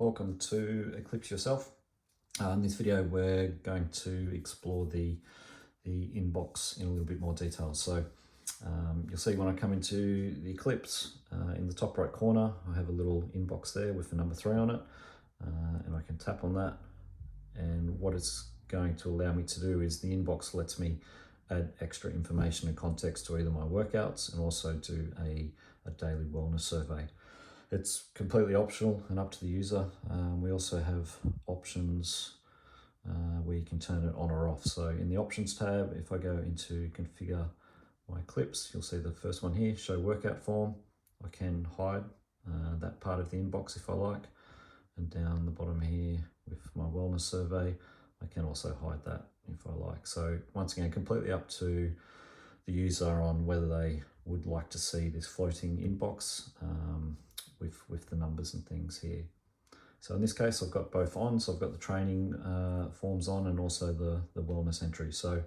Welcome to Eclipse Yourself. In this video we're going to explore the inbox in a little bit more detail. So you'll see when I come into the Eclipse, in the top right corner I have a little inbox there with the number 3 on it, and I can tap on that, and what it's going to allow me to do is the inbox lets me add extra information and context to either my workouts and also do a daily wellness survey. It's completely optional and up to the user. We also have options where you can turn it on or off. So in the options tab, if I go into configure my Eclipse, you'll see the first one here, show workout form. I can hide that part of the inbox if I like. And down the bottom here with my wellness survey, I can also hide that if I like. So once again, completely up to the user on whether they would like to see this floating inbox with the numbers and things here. So in this case, I've got both on. So I've got the training forms on and also the wellness entry. So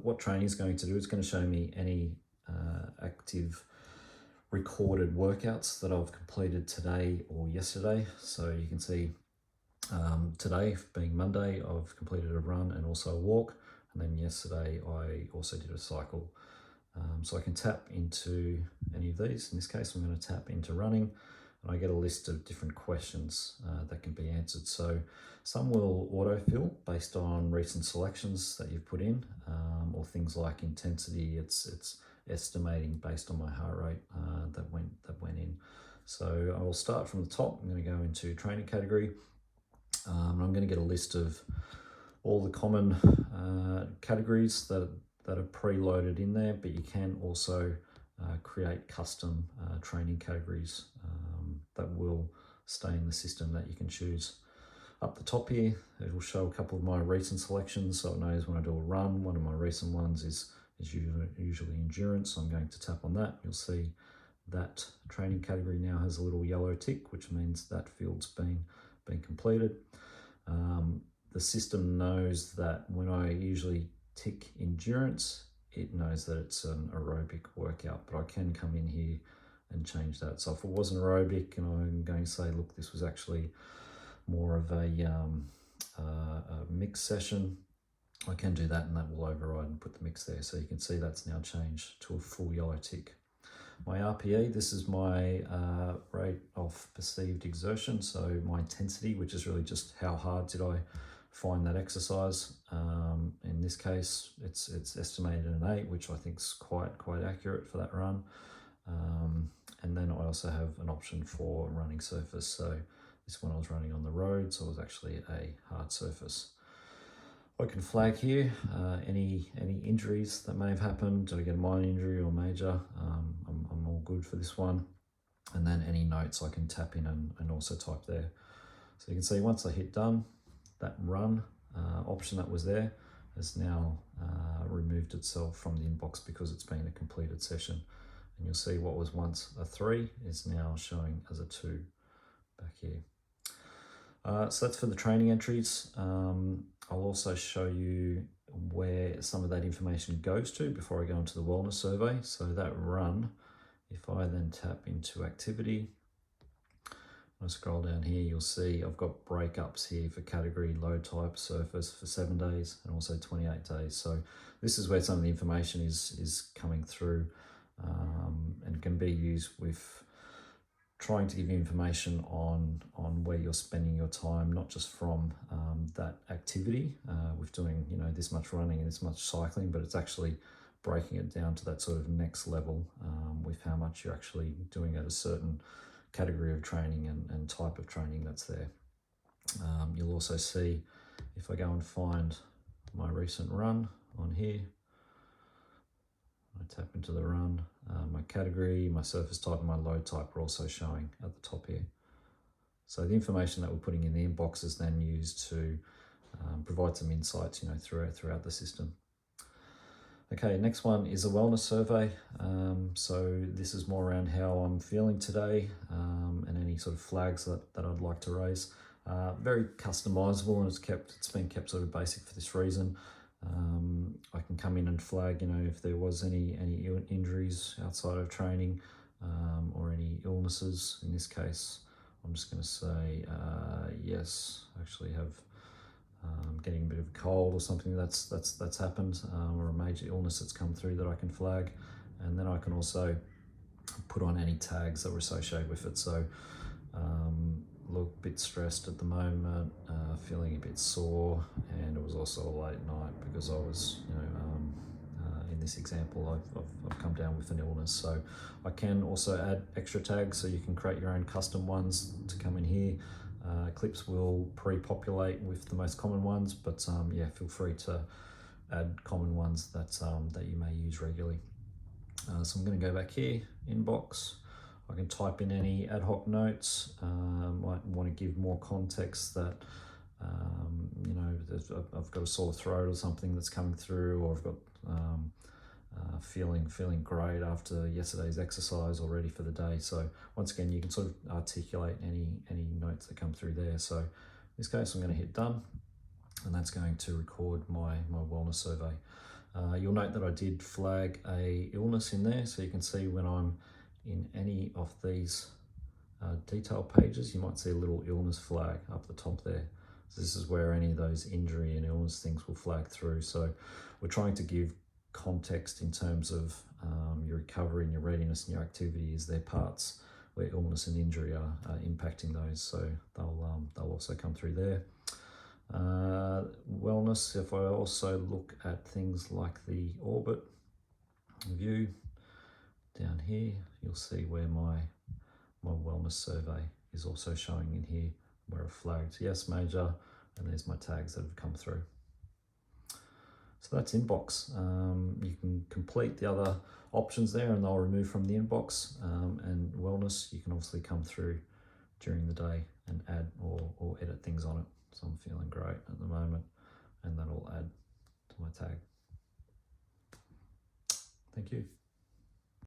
what training is going to do, it's going to show me any active recorded workouts that I've completed today or yesterday. So you can see today being Monday, I've completed a run and also a walk. And then yesterday I also did a cycle. So I can tap into any of these. In this case, I'm going to tap into running, and I get a list of different questions that can be answered. So some will autofill based on recent selections that you've put in, or things like intensity. It's estimating based on my heart rate that went in. So I will start from the top. I'm going to go into training category. I'm going to get a list of all the common categories that are preloaded in there, but you can also create custom training categories that will stay in the system that you can choose. Up the top here, it will show a couple of my recent selections, so it knows when I do a run. One of my recent ones is usually endurance, so I'm going to tap on that. You'll see that training category now has a little yellow tick, which means that field's been completed. The system knows that when I usually tick endurance, it knows that it's an aerobic workout, but I can come in here and change that. So if it wasn't aerobic and I'm going to say, look, this was actually more of a mix session, I can do that, and that will override and put the mix there. So you can see that's now changed to a full yellow tick. My RPE, this is my rate of perceived exertion, so my intensity, which is really just how hard did I find that exercise. In this case, it's estimated an 8, which I think is quite accurate for that run. And then I also have an option for running surface. So this one I was running on the road, so it was actually a hard surface. I can flag here any injuries that may have happened. Did I get a minor injury or major? I'm all good for this one. And then any notes I can tap in and also type there. So you can see once I hit done, that run option that was there has now removed itself from the inbox because it's been a completed session. And you'll see what was once a 3 is now showing as a 2 back here. So that's for the training entries. I'll also show you where some of that information goes to before I go into the wellness survey. So that run, if I then tap into activity, I scroll down here, you'll see I've got breakups here for category, load type, surface for 7 days and also 28 days. So this is where some of the information is coming through, and can be used with trying to give you information on where you're spending your time, not just from that activity with doing this much running and this much cycling, but it's actually breaking it down to that sort of next level with how much you're actually doing at a certain category of training and type of training that's there. You'll also see if I go and find my recent run on here, I tap into the run, my category, my surface type and my load type are also showing at the top here. So the information that we're putting in the inbox is then used to provide some insights throughout the system. Okay, next one is a wellness survey. So this is more around how I'm feeling today and any sort of flags that I'd like to raise. Very customizable, and it's been kept sort of basic for this reason. I can come in and flag, if there was any injuries outside of training or any illnesses. In this case, I'm just going to say yes. I actually have getting a bit of a cold or something that's happened, or a major illness that's come through that I can flag, and then I can also put on any tags that were associated with it. So look a bit stressed at the moment, feeling a bit sore, and it was also a late night because I was, in this example, I've come down with an illness. So I can also add extra tags, so you can create your own custom ones to come in here. Eclipse will pre-populate with the most common ones, but yeah, feel free to add common ones that you may use regularly. So I'm going to go back here, inbox. I can type in any ad hoc notes. Might want to give more context that, I've got a sore throat or something that's coming through, or I've got feeling great after yesterday's exercise or ready for the day. So once again, you can sort of articulate any notes that come through there. So in this case, I'm going to hit done, and that's going to record my wellness survey. You'll note that I did flag a illness in there, so you can see when I'm in any of these detail pages, you might see a little illness flag up the top there. So this is where any of those injury and illness things will flag through. So we're trying to give context in terms of your recovery and your readiness and your activity. Is there parts where illness and injury are impacting those? So they'll also come through there. Wellness, if I also look at things like the orbit view down here, you'll see where my wellness survey is also showing in here, where I've flagged yes major, and there's my tags that have come through. So that's inbox. You can complete the other options there and they'll remove from the inbox, and wellness, you can obviously come through during the day and add or edit things on it. So I'm feeling great at the moment, and that'll add to my tag. Thank you.